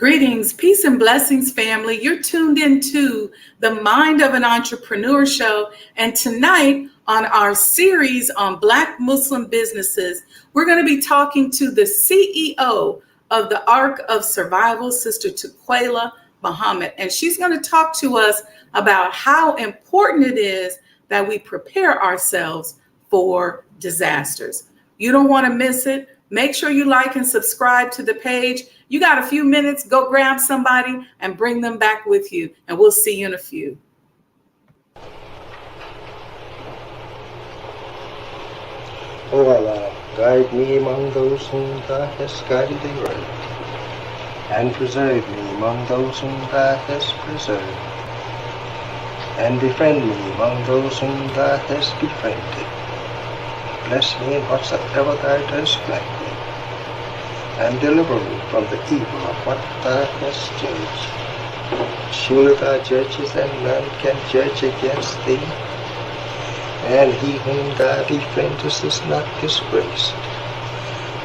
Greetings, peace and blessings, family. You're tuned into the Mind of an Entrepreneur show. And tonight on our series on Black Muslim businesses, we're going to be talking to the CEO of the Ark of Survival, Sister Tequella Muhammad. And she's going to talk to us about how important it is that we prepare ourselves for disasters. You don't want to miss it. Make sure you like and subscribe to the page. You got a few minutes, go grab somebody and bring them back with you. And we'll see you in a few. O Allah, guide me among those whom Thou hast guided thee right, and preserve me among those whom Thou hast preserved, and befriend me among those whom Thou hast befriended. Bless me in whatsoever Thou dost grant me, and deliver me from the evil of what Thou hast judged. Surely Thou judgest, and none can judge against Thee, and he whom Thou befriendest is not disgraced.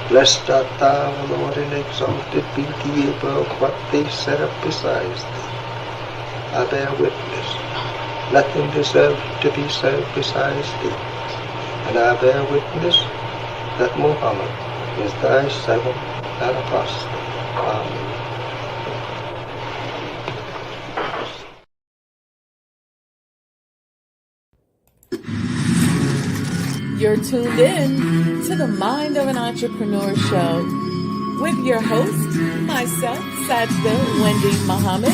Blessed art Thou, O Lord, and exalted be Thee above what they set up besides Thee. I bear witness, nothing deserved to be served besides Thee, and I bear witness that Muhammad is Thy servant and apostle. Amen. You're tuned in to the Mind of an Entrepreneur show with your host, myself, Sajda Wendy Muhammad.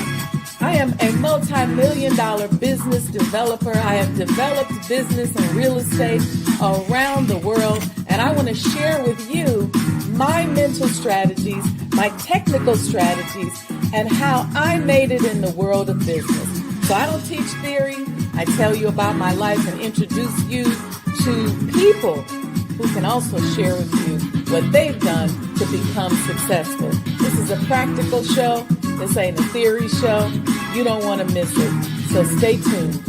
I am a multi-million-dollar business developer. I have developed business and real estate around the world, and I want to share with you my mental strategies, my technical strategies, and how I made it in the world of business. So I don't teach theory. I tell you about my life and introduce you to people who can also share with you what they've done to become successful. This is a practical show. This ain't a theory show. You don't want to miss it. So stay tuned.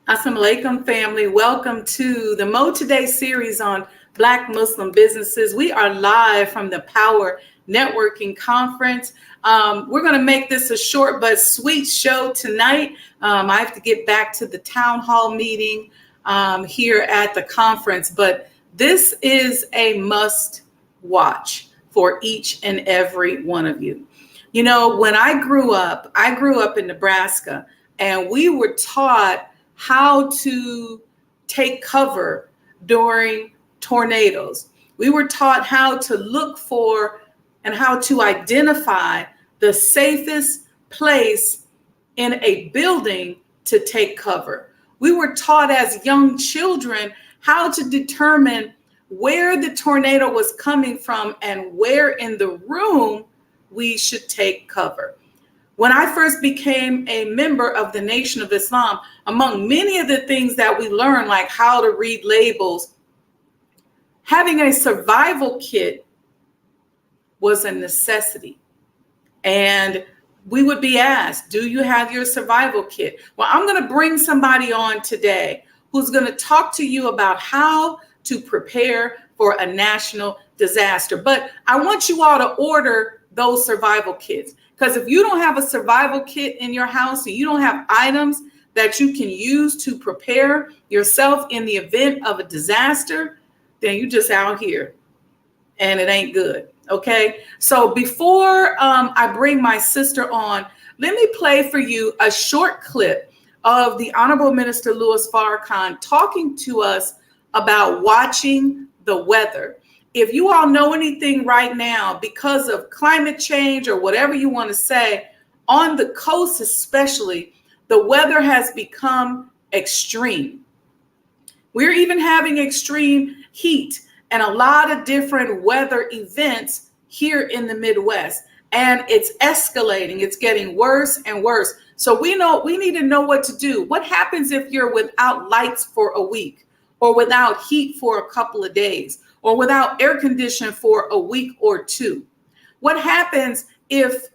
Assalamu alaikum, family. Welcome to the Mo Today series on Black Muslim businesses. We are live from the Power Networking Conference. We're going to make this a short but sweet show tonight. I have to get back to the town hall meeting here at the conference, but this is a must watch for each and every one of you. You know, when I grew up in Nebraska, and we were taught how to take cover during tornadoes. We were taught how to look for and how to identify the safest place in a building to take cover. We were taught as young children how to determine where the tornado was coming from and where in the room we should take cover. When I first became a member of the Nation of Islam, among many of the things that we learned, like how to read labels, having a survival kit was a necessity. And we would be asked, do you have your survival kit? Well, I'm going to bring somebody on today who's going to talk to you about how to prepare for a national disaster. But I want you all to order those survival kits. Because if you don't have a survival kit in your house and you don't have items that you can use to prepare yourself in the event of a disaster, then you just out here and it ain't good. Okay. So before I bring my sister on, let me play for you a short clip of the Honorable Minister Louis Farrakhan talking to us about watching the weather. If you all know anything right now, because of climate change or whatever you want to say, on the coast especially, the weather has become extreme. We're even having extreme heat and a lot of different weather events here in the Midwest. And it's escalating. It's getting worse and worse. So we need to know what to do. What happens if you're without lights for a week, or without heat for a couple of days, or without air conditioning for a week or two? What happens if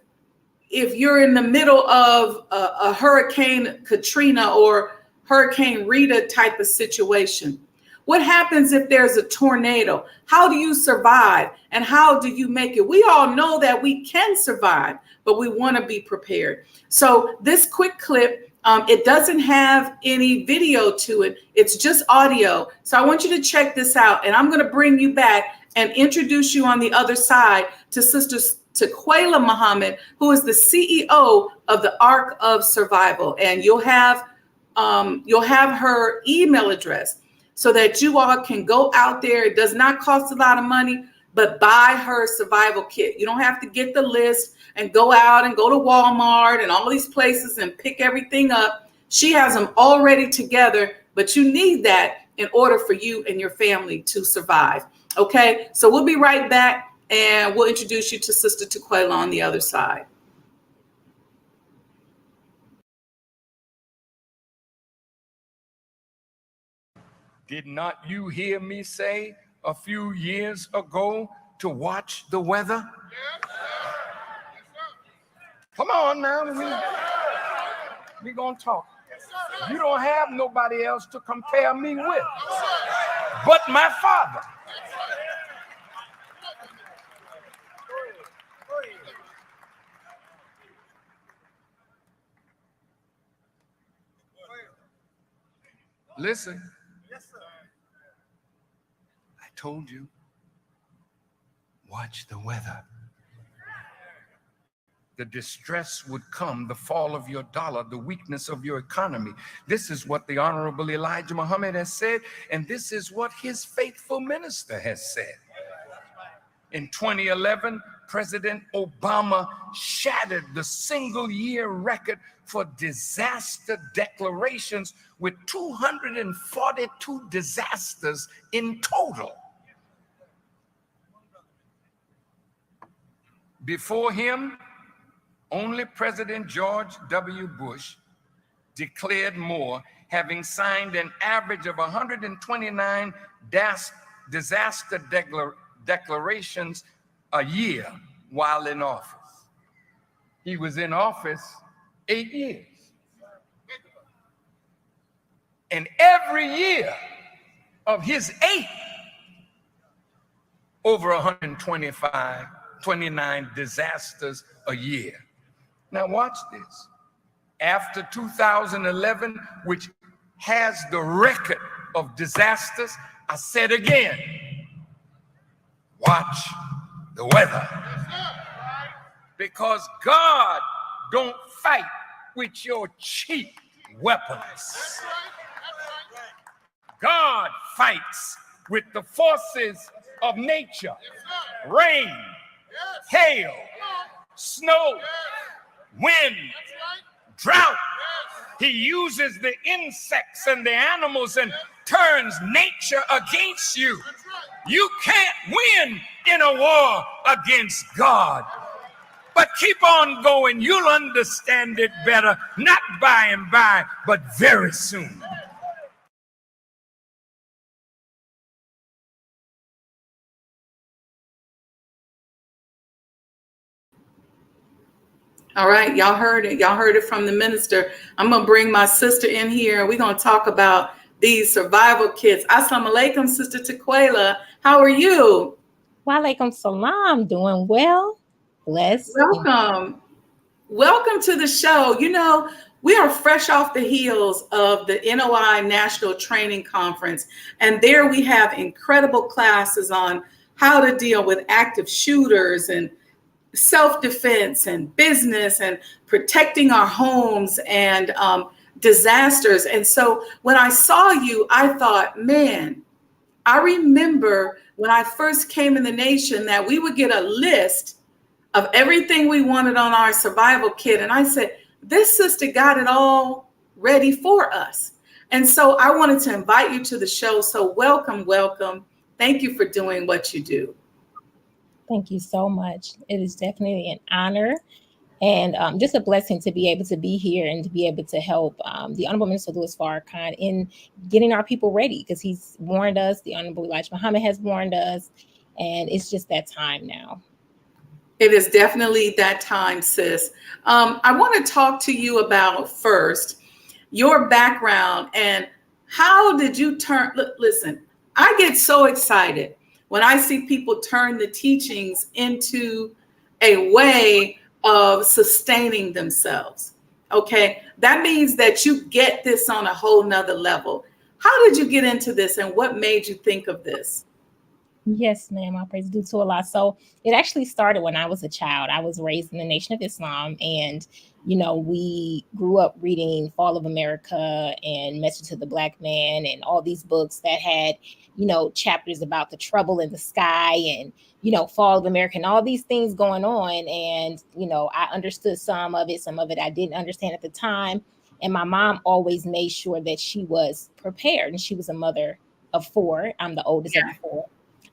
you're in the middle of a Hurricane Katrina or Hurricane Rita type of situation? What happens if there's a tornado? How do you survive and how do you make it? We all know that we can survive, but we want to be prepared. So this quick clip, it doesn't have any video to it. It's just audio. So I want you to check this out. And I'm going to bring you back and introduce you on the other side to Sister Tequella Muhammad, who is the CEO of the Ark of Survival. And you'll have her email address so that you all can go out there. It does not cost a lot of money, but buy her survival kit. You don't have to get the list and go out and go to Walmart and all these places and pick everything up. She has them already together, but you need that in order for you and your family to survive. Okay, so we'll be right back and we'll introduce you to Sister Tequella on the other side. Did not you hear me say a few years ago to watch the weather? Yes, sir. Yes, sir. Come on now, we're going to talk. Yes, you don't have nobody else to compare me with but my Father. Listen. I told you, watch the weather. The distress would come, the fall of your dollar, the weakness of your economy. This is what the Honorable Elijah Muhammad has said, and this is what his faithful minister has said. In 2011, President Obama shattered the single-year record for disaster declarations with 242 disasters in total. Before him, only President George W. Bush declared more, having signed an average of 129 disaster declarations a year while in office. He was in office 8 years. And every year of his 8, over 29 disasters a year. Now watch this. After 2011, which has the record of disasters, I said again, watch the weather. Because God don't fight with your cheap weapons. God fights with the forces of nature. Rain, hail, snow, wind, drought. He uses the insects and the animals and turns nature against you. You can't win in a war against God. But keep on going. You'll understand it better, not by and by, but very soon. All right, y'all heard it. Y'all heard it from the minister. I'm going to bring my sister in here, and we're going to talk about these survival kits. Assalamu alaikum, Sister Tequella. How are you? Walaikum salam. Doing well. Blessed. Welcome. Welcome to the show. You know, we are fresh off the heels of the NOI National Training Conference, and there we have incredible classes on how to deal with active shooters and self-defense and business and protecting our homes and disasters. And so when I saw you, I thought, man, I remember when I first came in the nation that we would get a list of everything we wanted on our survival kit. And I said, this sister got it all ready for us. And so I wanted to invite you to the show. So welcome, welcome. Thank you for doing what you do. Thank you so much. It is definitely an honor and just a blessing to be able to be here and to be able to help the Honorable Minister Louis Farrakhan in getting our people ready, because he's warned us, the Honorable Elijah Muhammad has warned us, and it's just that time now. It is definitely that time, sis. I want to talk to you about first your background and how did you turn, listen, I get so excited when I see people turn the teachings into a way of sustaining themselves. Okay, that means that you get this on a whole nother level. How did you get into this and what made you think of this? Yes, ma'am. I praise due to Allah. So it actually started when I was a child. I was raised in the Nation of Islam, and we grew up reading Fall of America and Message to the Black Man and all these books that had, chapters about the trouble in the sky and, Fall of America and all these things going on. And, I understood some of it I didn't understand at the time. And my mom always made sure that she was prepared. And she was a mother of 4. I'm the oldest of the 4.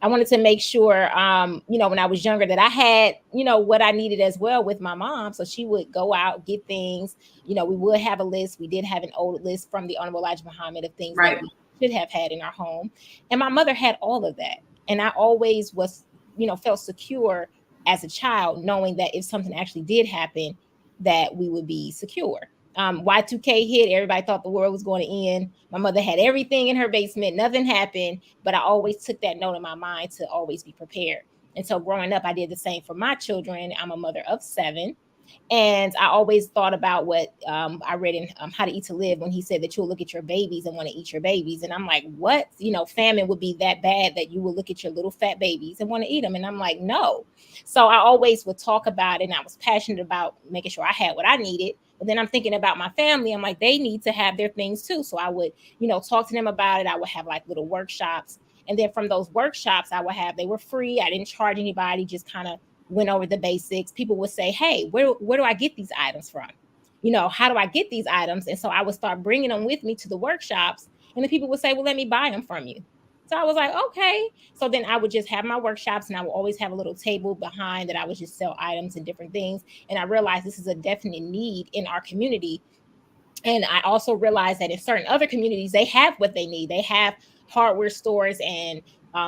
I wanted to make sure, when I was younger, that I had, what I needed as well with my mom. So she would go out, get things, we would have a list. We did have an old list from the Honorable Elijah Muhammad of things that we should have had in our home. And my mother had all of that. And I always was, felt secure as a child, knowing that if something actually did happen, that we would be secure. Y2K hit, everybody thought the world was going to end. My mother had everything in her basement, nothing happened, but I always took that note in my mind to always be prepared. And so growing up, I did the same for my children. I'm a mother of 7. And I always thought about what I read in How to Eat to Live, when he said that you'll look at your babies and want to eat your babies. And I'm like, what? Famine would be that bad that you will look at your little fat babies and want to eat them. And I'm like, no. So I always would talk about it. And I was passionate about making sure I had what I needed. But then I'm thinking about my family. I'm like, they need to have their things too. So I would, talk to them about it. I would have like little workshops. And then from those workshops, they were free. I didn't charge anybody, just kind of went over the basics. People would say, hey, where do I get these items from? How do I get these items? And so I would start bringing them with me to the workshops. And the people would say, well, let me buy them from you. So I was like, okay. So then I would just have my workshops, and I would always have a little table behind that I would just sell items and different things. And I realized this is a definite need in our community. And I also realized that in certain other communities, they have what they need. They have hardware stores and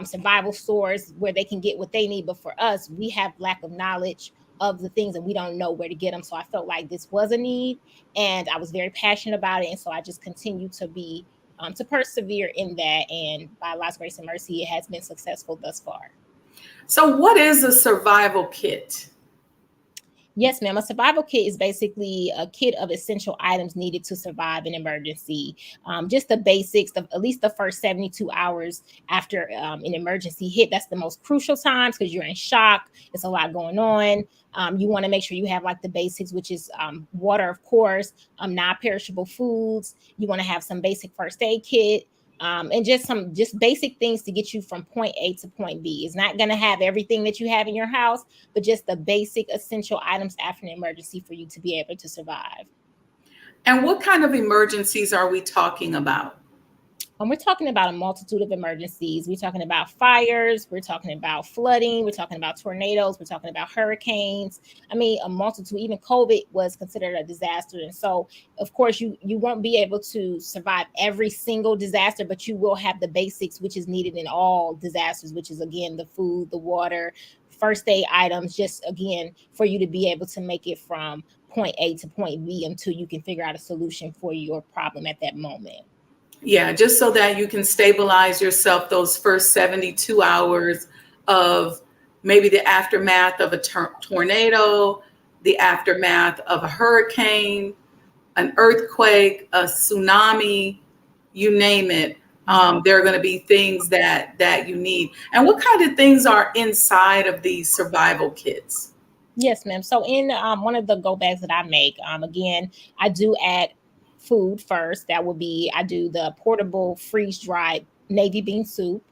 survival stores where they can get what they need. But for us, we have lack of knowledge of the things and we don't know where to get them. So I felt like this was a need and I was very passionate about it. And so I just continued to be to persevere in that. And by God's grace and mercy, it has been successful thus far. So what is a survival kit? Yes, ma'am. A survival kit is basically a kit of essential items needed to survive an emergency. Just the basics, at least the first 72 hours after an emergency hit. That's the most crucial times because you're in shock. It's a lot going on. You want to make sure you have like the basics, which is water, of course, non-perishable foods. You want to have some basic first aid kit. And just basic things to get you from point A to point B. It's not going to have everything that you have in your house, but just the basic essential items after an emergency for you to be able to survive. And what kind of emergencies are we talking about? We're talking about a multitude of emergencies. We're talking about fires. We're talking about flooding. We're talking about tornadoes. We're talking about hurricanes. I mean, a multitude. Even COVID was considered a disaster. And so, of course, you won't be able to survive every single disaster, but you will have the basics, which is needed in all disasters, which is, again, the food, the water, first aid items, just, again, for you to be able to make it from point A to point B until you can figure out a solution for your problem at that moment. Yeah, just so that you can stabilize yourself those first 72 hours of maybe the aftermath of a tornado, the aftermath of a hurricane, an earthquake, a tsunami, you name it. There are going to be things that you need. And what kind of things are inside of these survival kits? Yes, ma'am. So in one of the go bags that I make, again, I do add food first. That would be, I do the portable freeze-dried navy bean soup.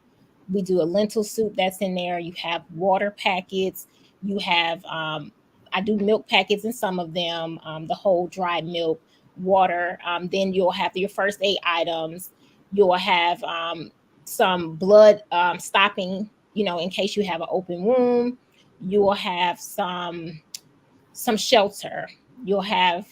We do a lentil soup that's in there. You have water packets. You have, I do milk packets in some of them, the whole dry milk, water. Then you'll have your first aid items. You'll have some blood stopping, in case you have an open wound. You will have some shelter. You'll have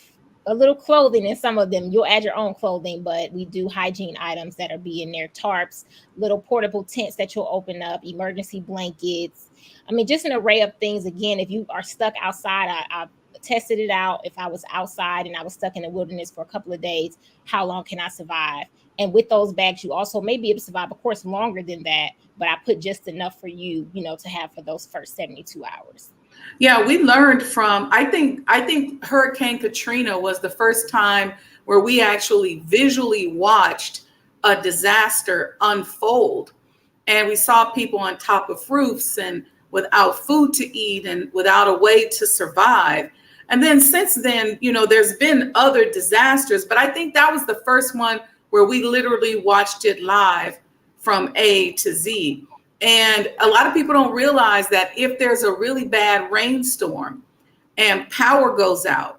a little clothing in some of them. You'll add your own clothing, but we do hygiene items that are being there, tarps, little portable tents that you'll open up, emergency blankets. I mean, just an array of things. Again, if you are stuck outside, I tested it out. If I was outside and I was stuck in the wilderness for a couple of days, how long can I survive? And with those bags, you also may be able to survive, of course, longer than that, but I put just enough for you, to have for those first 72 hours. Yeah, we learned from, I think Hurricane Katrina was the first time where we actually visually watched a disaster unfold. And we saw people on top of roofs and without food to eat and without a way to survive. And then since then, there's been other disasters, but I think that was the first one where we literally watched it live from A to Z. And a lot of people don't realize that if there's a really bad rainstorm and power goes out,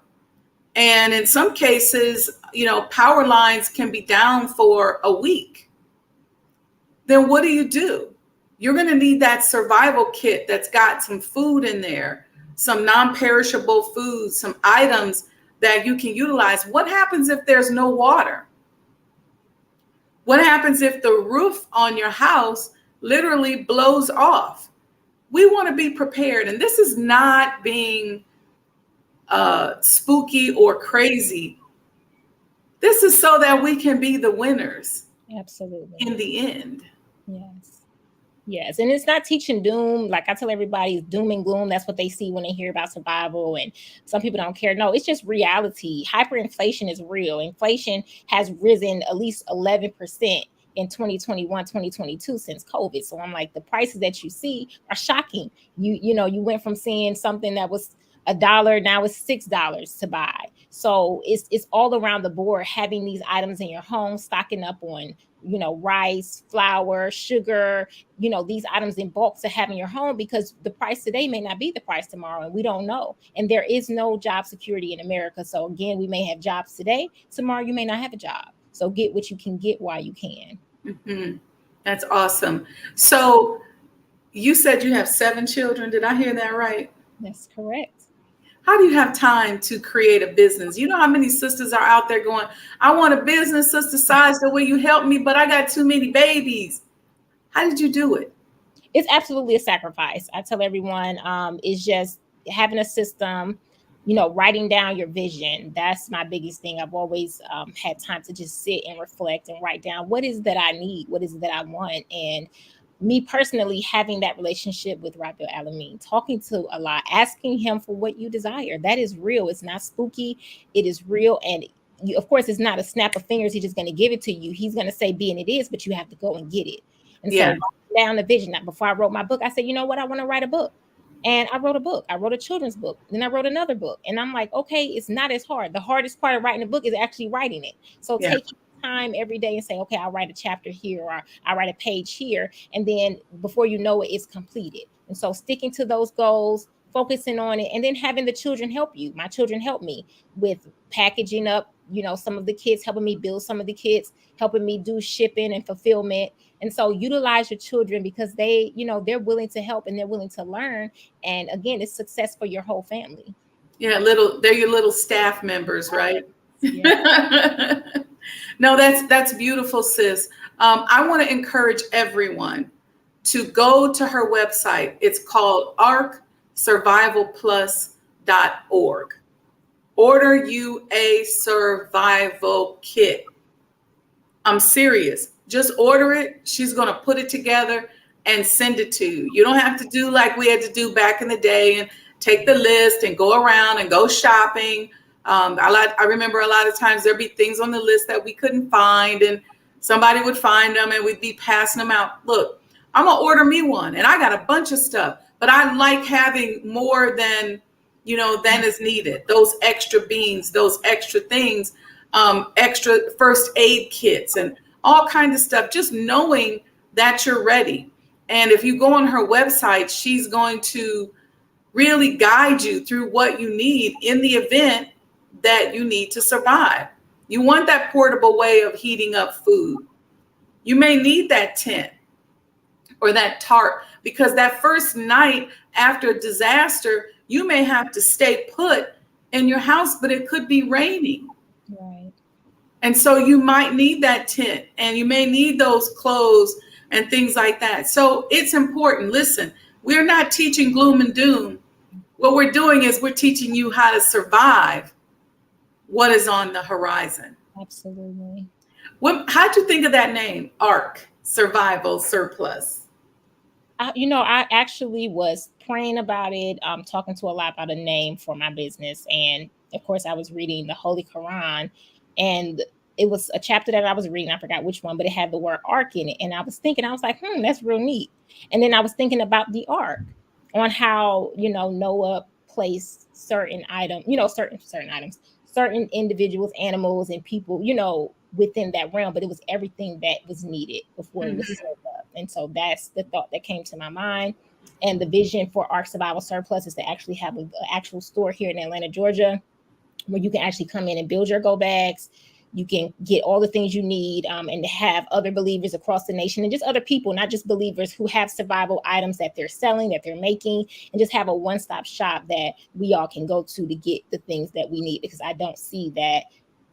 and in some cases, power lines can be down for a week, then what do? You're going to need that survival kit that's got some food in there, some non-perishable foods, some items that you can utilize. What happens if there's no water? What happens if the roof on your house literally blows off? We want to be prepared. And this is not being spooky or crazy. This is so that we can be the winners. Absolutely. In the end. Yes. And it's not teaching doom. Like I tell everybody, it's doom and gloom. That's what they see when they hear about survival. And some people don't care. No, it's just reality. Hyperinflation is real. Inflation has risen at least 11% in 2021, 2022 since COVID. So I'm like, the prices that you see are shocking. You went from seeing something that was $1, now it's $6 to buy. So it's all around the board, having these items in your home, stocking up on, rice, flour, sugar, these items in bulk to have in your home, because the price today may not be the price tomorrow, and we don't know. And there is no job security in America. So again, we may have jobs today, tomorrow you may not have a job. So get what you can get while you can. Mm-hmm. That's awesome. So you said you have 7 children. Did I hear that right? That's correct. How do you have time to create a business? You know how many sisters are out there going, I want a business, Sister Sizer, will you help me? But I got too many babies. How did you do it? It's absolutely a sacrifice. I tell everyone, it's just having a system, writing down your vision. That's my biggest thing. I've always had time to just sit and reflect and write down what is that I need, what is it that I want. And me personally, having that relationship with Rabbi Alameen, talking to Allah, asking him for what you desire. That is real. It's not spooky. It is real. And of course, it's not a snap of fingers. He's just going to give it to you. He's going to say, be and it is, but you have to go and get it. And so down the vision. Before I wrote my book, I said, you know what? I want to write a book. And I wrote a book. I wrote a children's book. Then I wrote another book. And I'm like, okay, it's not as hard. The hardest part of writing a book is actually writing it. So taking time every day and say, okay, I'll write a chapter here, or I'll write a page here. And then before you know it, it's completed. And so sticking to those goals, focusing on it, and then having the children help you. My children help me with packaging up, some of the kids, helping me build some of the kids, helping me do shipping and fulfillment. And so utilize your children, because they, they're willing to help and they're willing to learn. And again, it's success for your whole family. Yeah, they're your little staff members, right? Yeah. No, that's beautiful, sis. I want to encourage everyone to go to her website. It's called arksurvivalplus.org. Order you a survival kit. I'm serious. Just order it. She's going to put it together and send it to you. You don't have to do like we had to do back in the day and take the list and go around and go shopping. I remember a lot of times there'd be things on the list that we couldn't find, and somebody would find them and we'd be passing them out. Look, I'm going to order me one, and I got a bunch of stuff, but I like having more than is needed. Those extra beans, those extra things, extra first aid kits and all kinds of stuff, just knowing that you're ready. And if you go on her website, she's going to really guide you through what you need in the event that you need to survive. You want that portable way of heating up food. You may need that tent or that tarp, because that first night after a disaster, you may have to stay put in your house, but it could be raining. Right. And so you might need that tent, and you may need those clothes and things like that. So it's important. Listen, we're not teaching gloom and doom. What we're doing is we're teaching you how to survive what is on the horizon. Absolutely. How'd you think of that name, Ark Survival Surplus? I actually was praying about it, talking to a lot about a name for my business. And of course, I was reading the Holy Quran, and it was a chapter that I was reading. I forgot which one, but it had the word ark in it. And I was like, that's real neat. And then I was thinking about the ark, on how, Noah placed certain items, certain individuals, animals, and people, within that realm, but it was everything that was needed before it was served up. And so that's the thought that came to my mind. And the vision for Ark Survival Surplus is to actually have an actual store here in Atlanta, Georgia, where you can actually come in and build your go bags. You can get all the things you need, and to have other believers across the nation, and just other people, not just believers, who have survival items that they're selling, that they're making, and just have a one-stop shop that we all can go to get the things that we need. Because I don't see that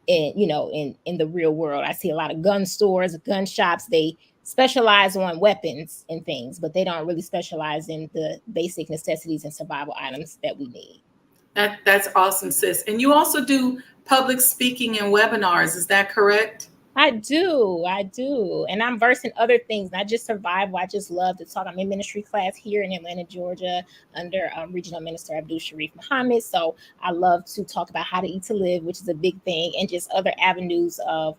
in the real world. I see a lot of gun stores, gun shops. They specialize on weapons and things, but they don't really specialize in the basic necessities and survival items that we need. That's awesome, sis. And you also do public speaking and webinars. Is that correct? I do. And I'm versed in other things, not just survival. I just love to talk. I'm in ministry class here in Atlanta, Georgia, under Regional Minister Abdul Sharif Muhammad. So I love to talk about how to eat to live, which is a big thing, and just other avenues of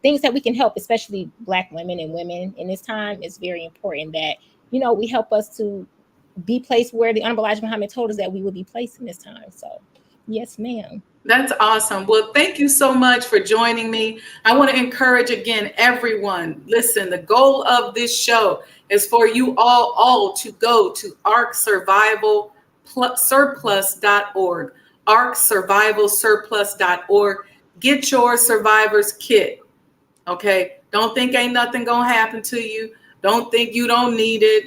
things that we can help, especially Black women and women in this time. It's very important that, we help us to be placed where the Honorable Elijah Muhammad told us that we would be placed in this time. So yes, ma'am. That's awesome. Well, thank you so much for joining me. I want to encourage again, everyone, listen, the goal of this show is for you all to go to arksurvivalsurplus.org, arksurvivalsurplus.org. Get your survivor's kit. Okay. Don't think ain't nothing going to happen to you. Don't think you don't need it.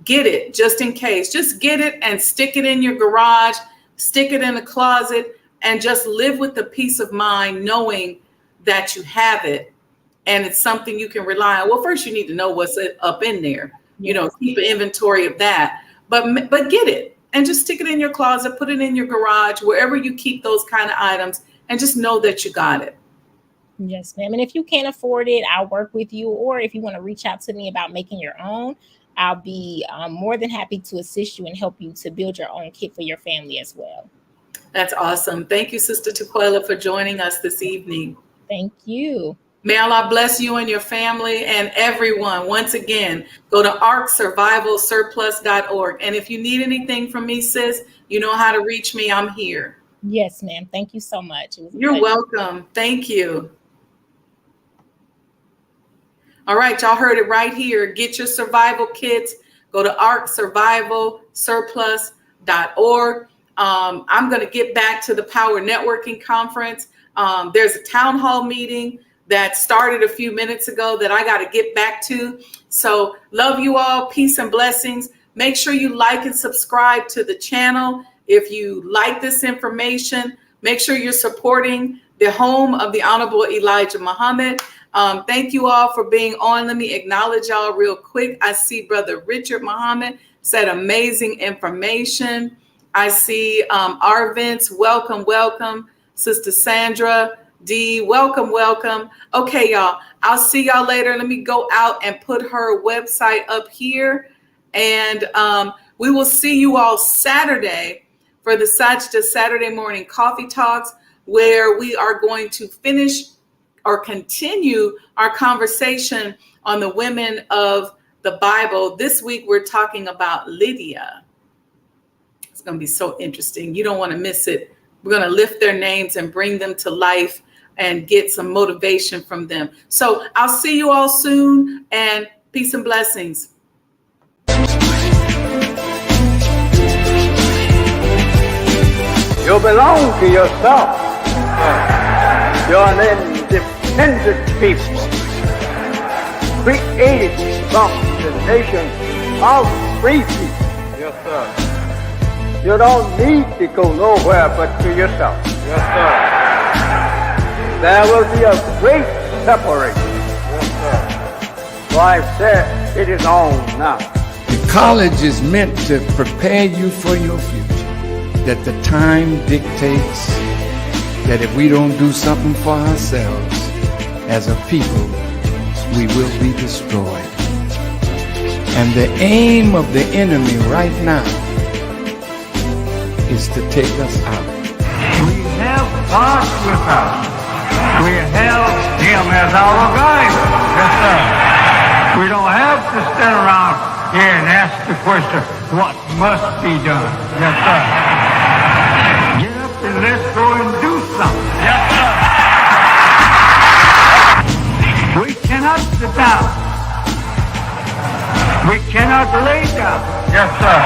Get it just in case. Just get it and stick it in your garage, stick it in a closet, and just live with the peace of mind knowing that you have it and it's something you can rely on. Well, first you need to know what's up in there. Yes. Keep an inventory of that. But get it. and just stick it in your closet, put it in your garage, wherever you keep those kind of items, and just know that you got it. Yes, ma'am. And if you can't afford it, I'll work with you. Or if you want to reach out to me about making your own, I'll be more than happy to assist you and help you to build your own kit for your family as well. That's awesome. Thank you, Sister Tequella, for joining us this evening. Thank you. May Allah bless you and your family and everyone. Once again, go to arksurvivalsurplus.org. And if you need anything from me, sis, you know how to reach me. I'm here. Yes, ma'am. Thank you so much. You're welcome. Thank you. All right, y'all heard it right here. Get your survival kits. Go to arksurvivalsurplus.org. I'm going to get back to the Power Networking Conference. There's a town hall meeting that started a few minutes ago that I got to get back to. So love you all. Peace and blessings. Make sure you like and subscribe to the channel. If you like this information, make sure you're supporting the home of the Honorable Elijah Muhammad. Thank you all for being on. Let me acknowledge y'all real quick. I see Brother Richard Muhammad said amazing information. I see Arvince, welcome, welcome. Sister Sandra D, welcome, welcome. Okay, y'all, I'll see y'all later. Let me go out and put her website up here. And we will see you all Saturday for the Sajda Saturday morning coffee talks, where we are going to finish or continue our conversation on the women of the Bible. This week, we're talking about Lydia. It's going to be so interesting. You don't want to miss it. We're going to lift their names and bring them to life and get some motivation from them. So I'll see you all soon, and peace and blessings. You belong to yourself. You're an independent people, created from the nation of free people. Yes, sir. You don't need to go nowhere but to yourself. Yes, sir. There will be a great separation. Yes, sir. So I said, it is on now. The college is meant to prepare you for your future. That the time dictates that if we don't do something for ourselves as a people, we will be destroyed. And the aim of the enemy right now is to take us out. We have God with us. We have Him as our guide. Yes, sir. We don't have to stand around here and ask the question, what must be done? Yes, sir. Get up and let's go and do something. Yes, sir. We cannot sit down. We cannot lay down. Yes, sir.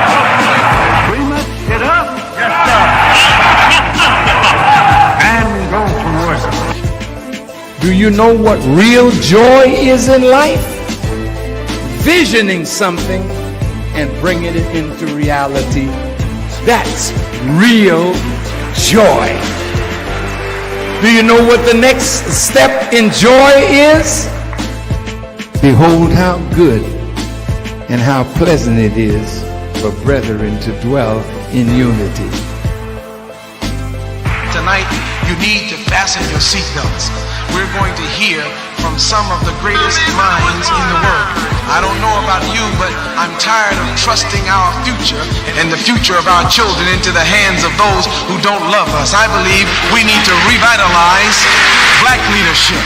We must get up. Yes, sir. And go to work. Do you know what real joy is in life? Visioning something and bringing it into reality. That's real joy. Do you know what the next step in joy is? Behold how good and how pleasant it is for brethren to dwell in unity. Tonight, you need to fasten your seatbelts. We're going to hear from some of the greatest minds in the world. I don't know about you, but I'm tired of trusting our future and the future of our children into the hands of those who don't love us. I believe we need to revitalize black leadership.